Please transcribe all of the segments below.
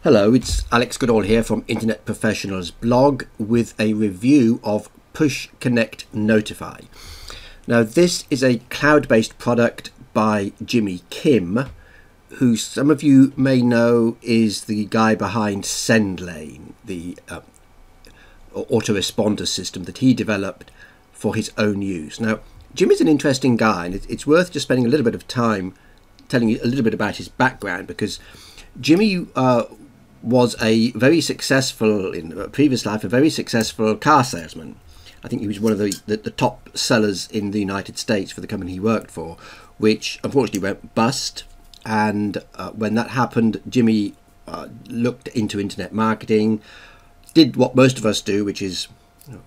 Hello, it's Alex Goodall here from Internet Professionals blog with a review of Push Connect Notify. Now, this is a cloud-based product by Jimmy Kim, who some of you may know is the guy behind Sendland, the autoresponder system that he developed for his own use. Now, Jimmy's an interesting guy, and it's worth just spending a little bit of time telling you a little bit about his background, because Jimmy was a very successful, in a previous life, a very successful car salesman. I think he was one of the top sellers in the United States for the company he worked for, which unfortunately went bust. And when that happened, Jimmy looked into internet marketing, did what most of us do, which is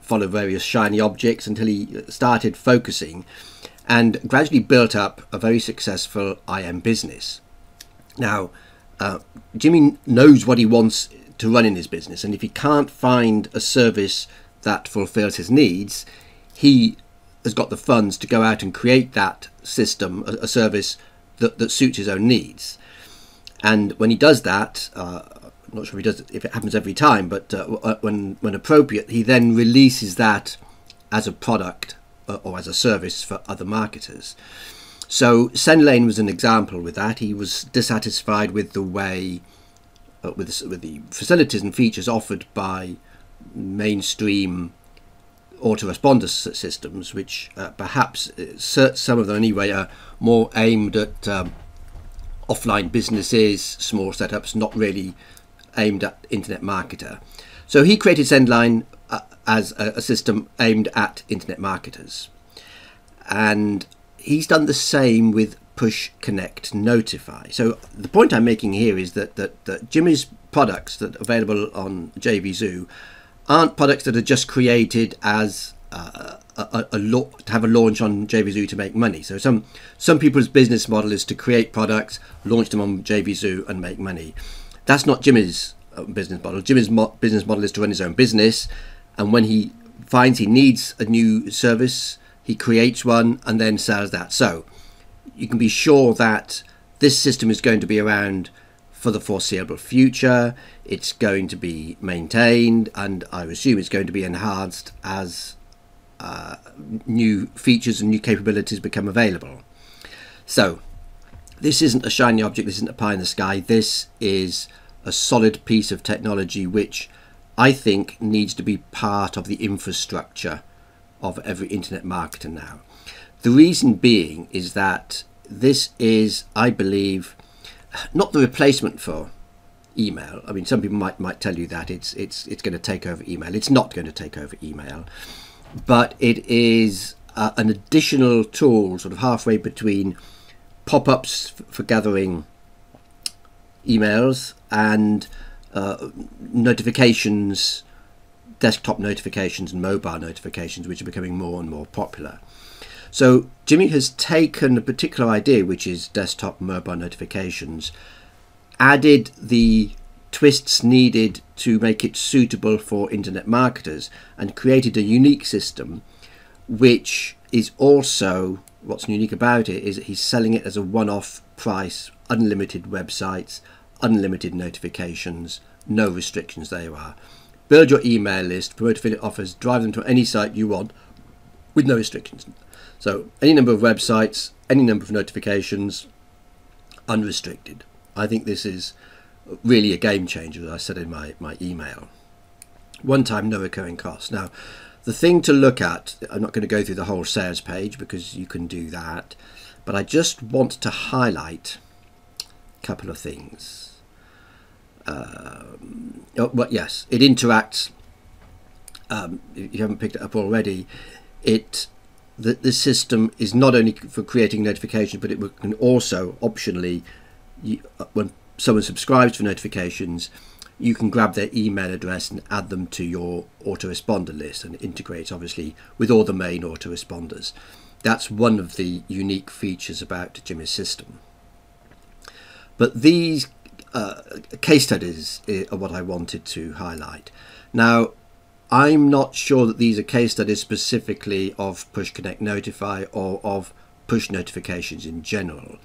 follow various shiny objects, until he started focusing and gradually built up a very successful IM business. Now, Jimmy knows what he wants to run in his business, and if he can't find a service that fulfills his needs, he has got the funds to go out and create that system, a service that suits his own needs. And when he does that, I'm not sure if he does it, if it happens every time, but when appropriate, he then releases that as a product or as a service for other marketers. So Sendland was an example with that. He was dissatisfied with the way, with the facilities and features offered by mainstream autoresponder systems, which perhaps some of them anyway are more aimed at offline businesses, small setups, not really aimed at internet marketer. So he created Sendland as a system aimed at internet marketers, and he's done the same with Push Connect Notify. So the point I'm making here is that Jimmy's products that are available on JVZoo aren't products that are just created as to have a launch on JVZoo to make money. So some people's business model is to create products, launch them on JVZoo and make money. That's not Jimmy's business model. Jimmy's business model is to run his own business, and when he finds he needs a new service, he creates one and then sells that. So you can be sure that this system is going to be around for the foreseeable future. It's going to be maintained, and I assume it's going to be enhanced as new features and new capabilities become available. So this isn't a shiny object, this isn't a pie in the sky. This is a solid piece of technology which I think needs to be part of the infrastructure of every internet marketer now. The reason being is that this is, I believe, not the replacement for email. I mean, some people might tell you that it's going to take over email. It's not going to take over email, but it is an additional tool, sort of halfway between pop-ups for gathering emails and notifications, desktop notifications and mobile notifications, which are becoming more and more popular. So Jimmy has taken a particular idea, which is desktop mobile notifications, added the twists needed to make it suitable for internet marketers, and created a unique system, which is also, what's unique about it is that he's selling it as a one-off price, unlimited websites, unlimited notifications, no restrictions. There you are. Build your email list, promote affiliate offers, drive them to any site you want with no restrictions. So any number of websites, any number of notifications, unrestricted. I think this is really a game changer, as I said in my email. One time, no recurring costs. Now, the thing to look at, I'm not going to go through the whole sales page because you can do that, but I just want to highlight a couple of things. Well, yes, it interacts. If you haven't picked it up already, the system is not only for creating notifications, but it can also optionally, when someone subscribes for notifications, you can grab their email address and add them to your autoresponder list, and it integrates obviously with all the main autoresponders. That's one of the unique features about Jimmy's system. But these case studies are what I wanted to highlight. Now, I'm not sure that these are case studies specifically of Push Connect Notify or of push notifications in general,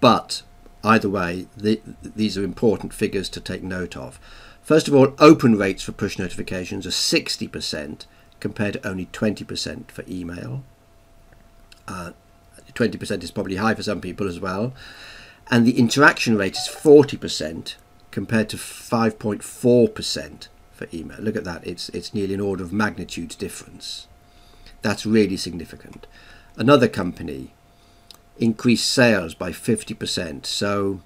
but either way, these are important figures to take note of. First of all, open rates for push notifications are 60% compared to only 20% for email. 20% is probably high for some people as well. And the interaction rate is 40% compared to 5.4% for email. Look at that, it's nearly an order of magnitude difference. That's really significant. Another company increased sales by 50%. So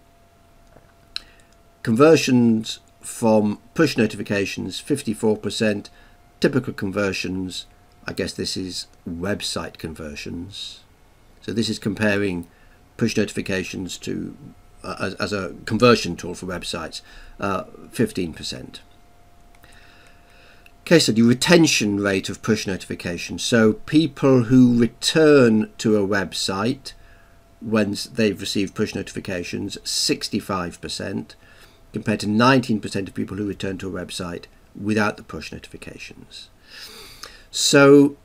conversions from push notifications 54%, typical conversions, I guess this is website conversions. So this is comparing push notifications to as a conversion tool for websites, 15%. Case study, retention rate of push notifications. So people who return to a website when they've received push notifications, 65%, compared to 19% of people who return to a website without the push notifications. So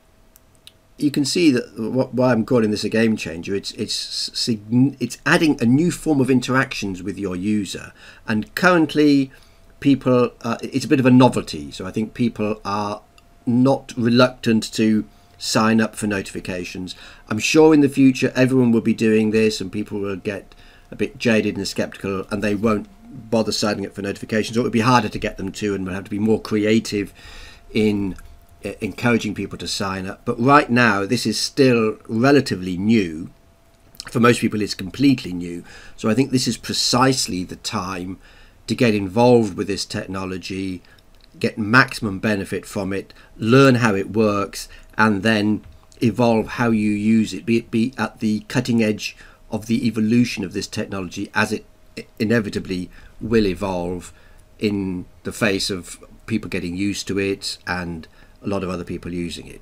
you can see that why I'm calling this a game changer. It's adding a new form of interactions with your user, and currently people it's a bit of a novelty, so I think people are not reluctant to sign up for notifications. I'm sure in the future everyone will be doing this and people will get a bit jaded and skeptical and they won't bother signing up for notifications, or it will be harder to get them to, and we'll have to be more creative in encouraging people to sign up. But right now this is still relatively new. For most people it's completely new, so I think this is precisely the time to get involved with this technology, get maximum benefit from it, learn how it works, and then evolve how you use it, be at the cutting edge of the evolution of this technology as it inevitably will evolve in the face of people getting used to it and a lot of other people using it.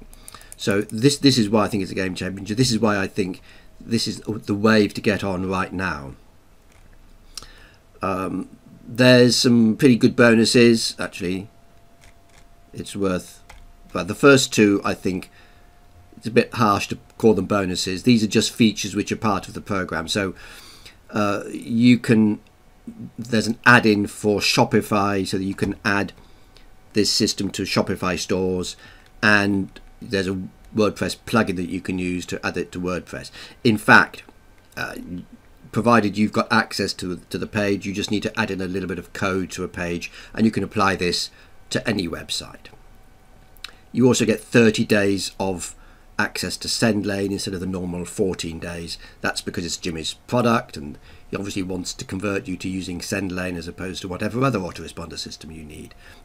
So this is why I think it's a game changer. This is why I think this is the wave to get on right now. There's some pretty good bonuses, actually. It's worth, but the first two, I think it's a bit harsh to call them bonuses. These are just features which are part of the program. So there's an add-in for Shopify, so that you can add this system to Shopify stores, and there's a WordPress plugin that you can use to add it to WordPress. In fact, provided you've got access to the page, you just need to add in a little bit of code to a page, and you can apply this to any website. You also get 30 days of access to Sendland instead of the normal 14 days. That's because it's Jimmy's product, and he obviously wants to convert you to using Sendland as opposed to whatever other autoresponder system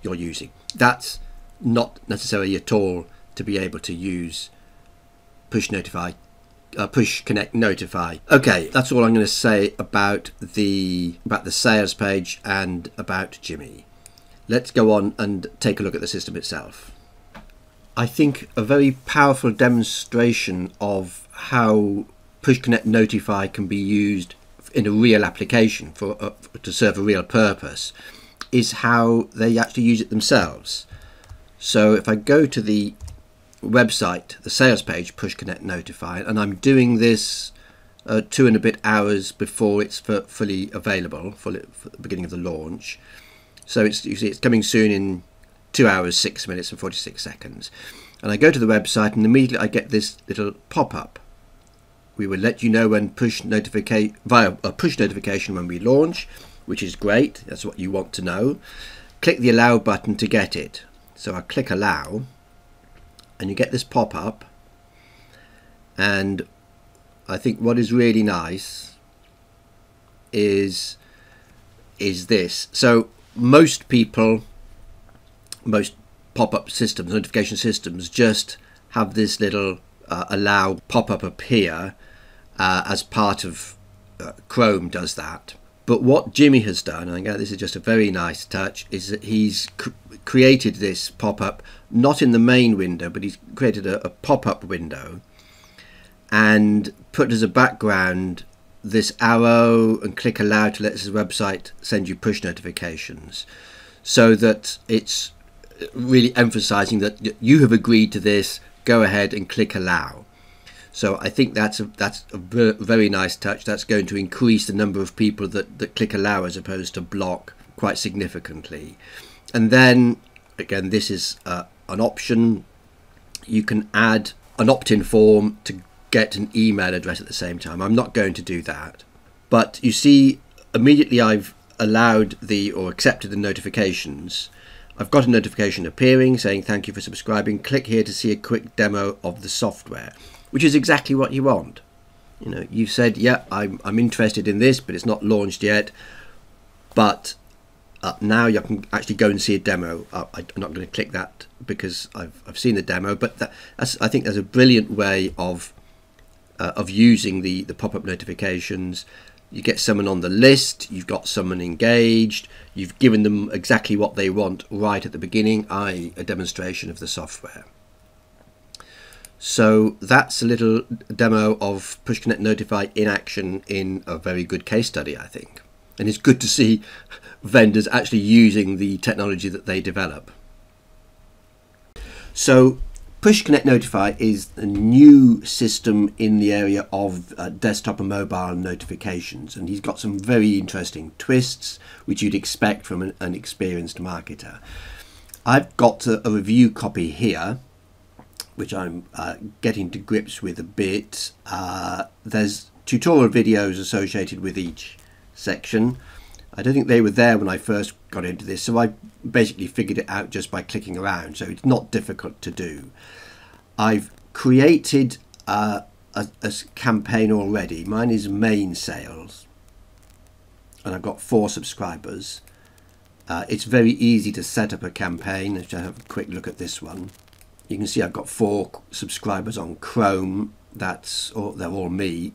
you're using. That's not necessary at all to be able to use push connect notify. Okay, that's all I'm going to say about the sales page and about Jimmy. Let's go on and take a look at the system itself. I think a very powerful demonstration of how push connect notify can be used in a real application to serve a real purpose is how they actually use it themselves. So if I go to the website, the sales page, push connect notify, and I'm doing this 2 and a bit hours before it's fully available for the beginning of the launch. So you see it's coming soon in 2 hours 6 minutes and 46 seconds, and I go to the website and immediately I get this little pop-up. We will let you know when via a push notification when we launch, which is great. That's what you want to know. Click the allow button to get it. So I click allow, and you get this pop-up, and I think what is really nice is this. So most pop-up systems, notification systems, just have this little allow pop-up appear as part of Chrome does that. But what Jimmy has done, and again this is just a very nice touch, is that he's created this pop-up not in the main window, but he's created a pop-up window and put as a background this arrow and click allow to let this website send you push notifications, so that it's really emphasizing that you have agreed to this. Go ahead and click allow. So I think that's a very nice touch. That's going to increase the number of people that click allow as opposed to block quite significantly. And then again, this is an option. You can add an opt-in form to get an email address at the same time. I'm not going to do that, but you see immediately I've allowed or accepted the notifications. I've got a notification appearing saying thank you for subscribing. Click here to see a quick demo of the software, which is exactly what you want. You know, you've said, yeah, I'm interested in this, but it's not launched yet. But now you can actually go and see a demo. I'm not going to click that because I've seen the demo, but I think there's a brilliant way of using the pop-up notifications. You get someone on the list, you've got someone engaged, you've given them exactly what they want right at the beginning, i.e. a demonstration of the software. So that's a little demo of Push Connect Notify in action in a very good case study, I think. And it's good to see vendors actually using the technology that they develop. So Push Connect Notify is a new system in the area of desktop and mobile notifications, and he's got some very interesting twists which you'd expect from an experienced marketer. I've got a review copy here which I'm getting to grips with a bit. There's tutorial videos associated with each section. I don't think they were there when I first got into this, so I basically figured it out just by clicking around, so it's not difficult to do. I've created a campaign already. Mine is main sales, and I've got 4 subscribers. It's very easy to set up a campaign. Let's just have a quick look at this one. You can see I've got 4 subscribers on Chrome. They're all me,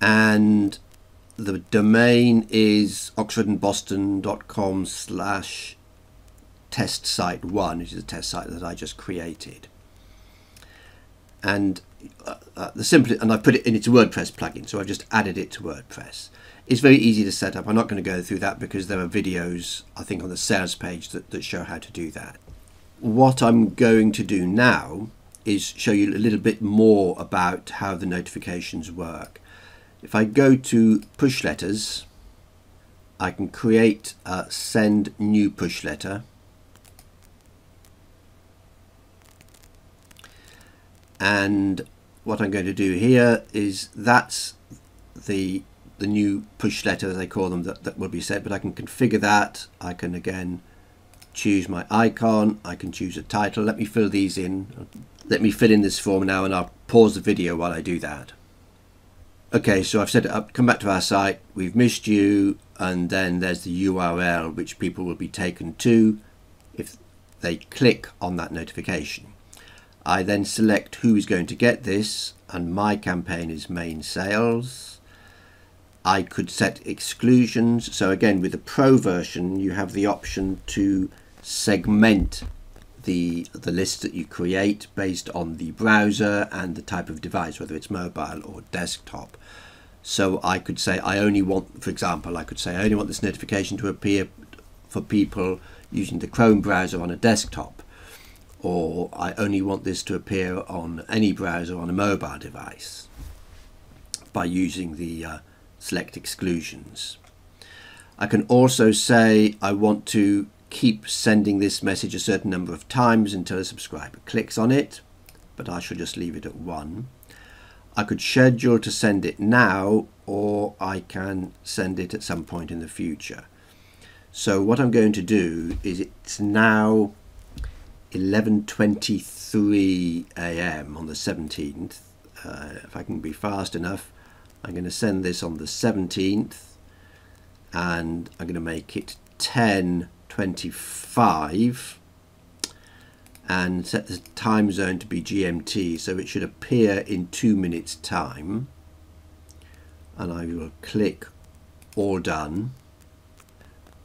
and the domain is oxfordandboston.com/testsite1, which is a test site that I just created. And and I put it in its WordPress plugin, so I've just added it to WordPress. It's very easy to set up. I'm not going to go through that because there are videos, I think, on the sales page that show how to do that. What I'm going to do now is show you a little bit more about how the notifications work. If I go to push letters, I can create a send new push letter. And what I'm going to do here is that's the new push letter, as they call them, that will be sent, but I can configure that. I can again choose my icon, I can choose a title. Let me fill these in. Let me fill in this form now, and I'll pause the video while I do that. Okay, so I've set it up, come back to our site, we've missed you, and then there's the URL which people will be taken to if they click on that notification. I then select who is going to get this, and my campaign is main sales. I could set exclusions. So again, with the Pro version, you have the option to segment the list that you create based on the browser and the type of device, whether it's mobile or desktop. So I could say I only want, for example, I could say I only want this notification to appear for people using the Chrome browser on a desktop, or I only want this to appear on any browser on a mobile device by using the select exclusions. I can also say I want to keep sending this message a certain number of times until a subscriber clicks on it, but I shall just leave it at 1. I could schedule to send it now, or I can send it at some point in the future. So what I'm going to do is, it's now 11:23 AM on the 17th. If I can be fast enough, I'm going to send this on the 17th, and I'm going to make it 10:25 and set the time zone to be GMT, so it should appear in 2 minutes time, and I will click all done.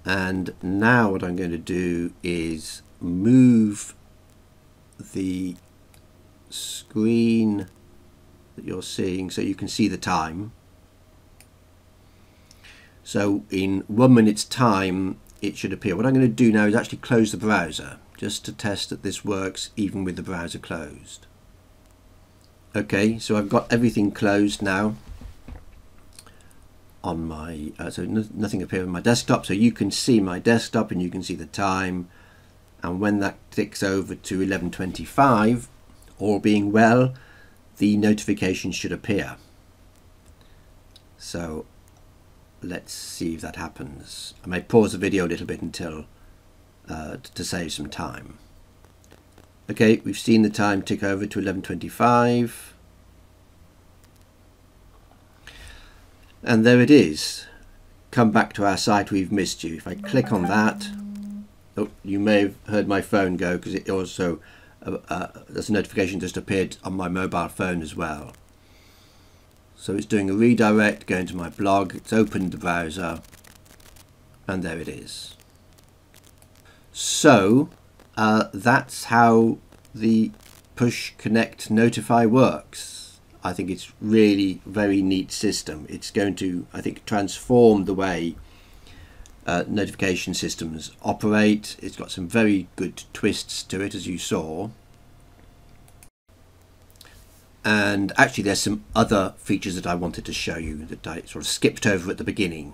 And now what I'm going to do is move the screen that you're seeing so you can see the time. So in 1 minute's time it should appear. What I'm going to do now is actually close the browser just to test that this works even with the browser closed. Okay, so I've got everything closed now on my so nothing appears on my desktop, so you can see my desktop and you can see the time, and when that ticks over to 11:25, all being well, the notification should appear. So let's see if that happens. I may pause the video a little bit until to save some time. Okay, we've seen the time tick over to 11:25. And there it is. Come back to our site, we've missed you. If I click on that, oh, you may have heard my phone go, because it also, there's a notification just appeared on my mobile phone as well. So it's doing a redirect, going to my blog, it's opened the browser, and there it is. So that's how the push, connect, notify works. I think it's really very neat system. It's going to, I think, transform the way notification systems operate. It's got some very good twists to it, as you saw. And actually there's some other features that I wanted to show you that I sort of skipped over at the beginning.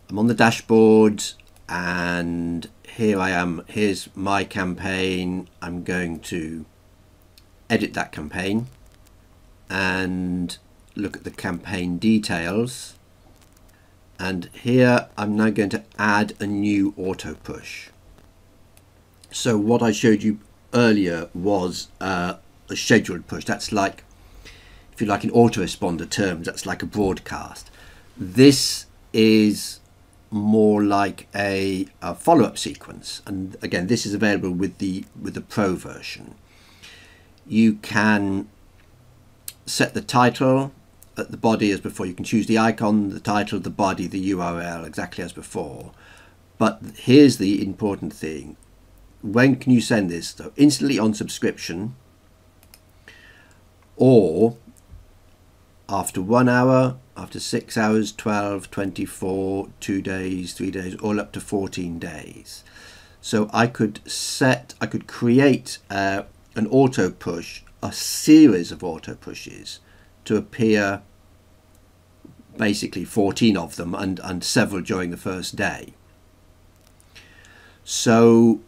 I'm on the dashboard and here I am. Here's my campaign. I'm going to edit that campaign and look at the campaign details, and here I'm now going to add a new auto push. So what I showed you earlier was a scheduled push. That's like, if you like, in autoresponder terms, that's like a broadcast. This is more like a follow-up sequence, and again this is available with the Pro version. You can set the title at the body as before. You can choose the icon, the title, the body, the URL, exactly as before. But here's the important thing. When can you send this? So instantly on subscription, or after 1 hour, after 6 hours, 12, 24, 2 days, 3 days, all up to 14 days. So I could create an auto push, a series of auto pushes to appear, basically 14 of them, and several during the first day. So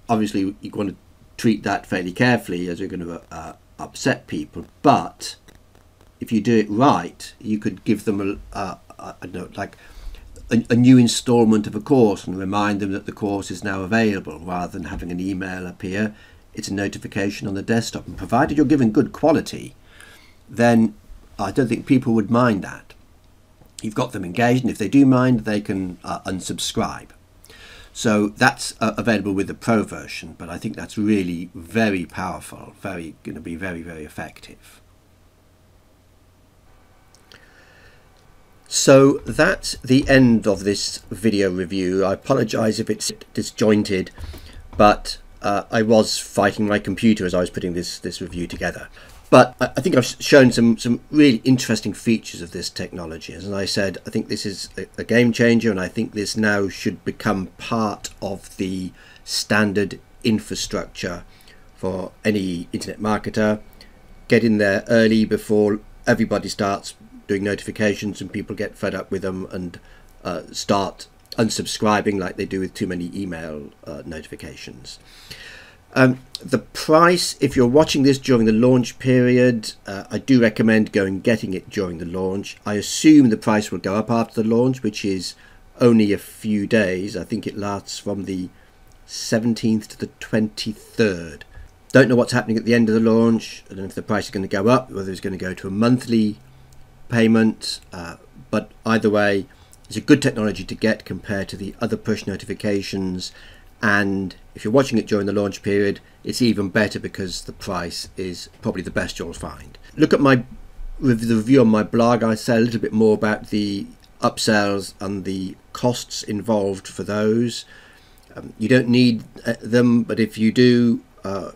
obviously you want to treat that fairly carefully, as you're going to upset people, but if you do it right, you could give them I don't know, like a new installment of a course and remind them that the course is now available, rather than having an email appear. It's a notification on the desktop, and provided you're giving good quality, then I don't think people would mind that. You've got them engaged, and if they do mind, they can unsubscribe. So that's available with the Pro version, but I think that's really very powerful, going to be very, very effective. So that's the end of this video review. I apologize if it's disjointed, but I was fighting my computer as I was putting this review together. But I think I've shown some really interesting features of this technology. As I said, I think this is a game changer, and I think this now should become part of the standard infrastructure for any internet marketer. Get in there early before everybody starts doing notifications and people get fed up with them and start unsubscribing like they do with too many email notifications. The price, if you're watching this during the launch period, I do recommend getting it during the launch. I assume the price will go up after the launch, which is only a few days. I think it lasts from the 17th to the 23rd. Don't know what's happening at the end of the launch. I don't know if the price is going to go up, whether it's going to go to a monthly payment, but either way, it's a good technology to get compared to the other push notifications. And if you're watching it during the launch period, it's even better because the price is probably the best you'll find. Look at the review on my blog. I say a little bit more about the upsells and the costs involved for those. You don't need them, but if you do,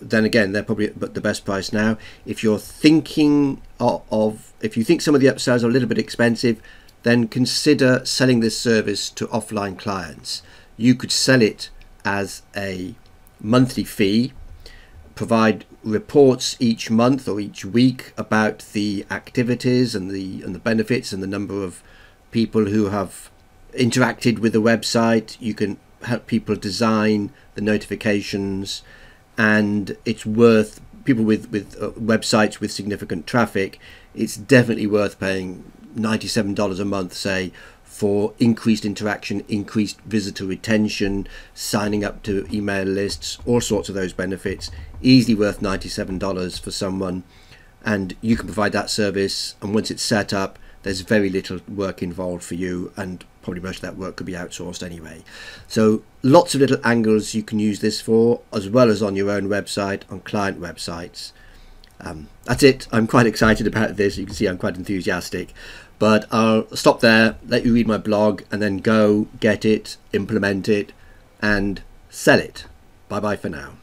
then again, they're probably the best price now. If you're thinking if you think some of the upsells are a little bit expensive, then consider selling this service to offline clients. You could sell it as a monthly fee, provide reports each month or each week about the activities and the benefits and the number of people who have interacted with the website. You can help people design the notifications, and it's worth people with websites with significant traffic. It's definitely worth paying $97 a month, say, for increased interaction, increased visitor retention, signing up to email lists, all sorts of those benefits. Easily worth $97 for someone, and you can provide that service. And once it's set up, there's very little work involved for you, and probably most of that work could be outsourced anyway. So lots of little angles you can use this for, as well as on your own website, on client websites. That's it. I'm quite excited about this. You can see I'm quite enthusiastic, but I'll stop there, let you read my blog, and then go get it, implement it, and sell it. Bye bye for now.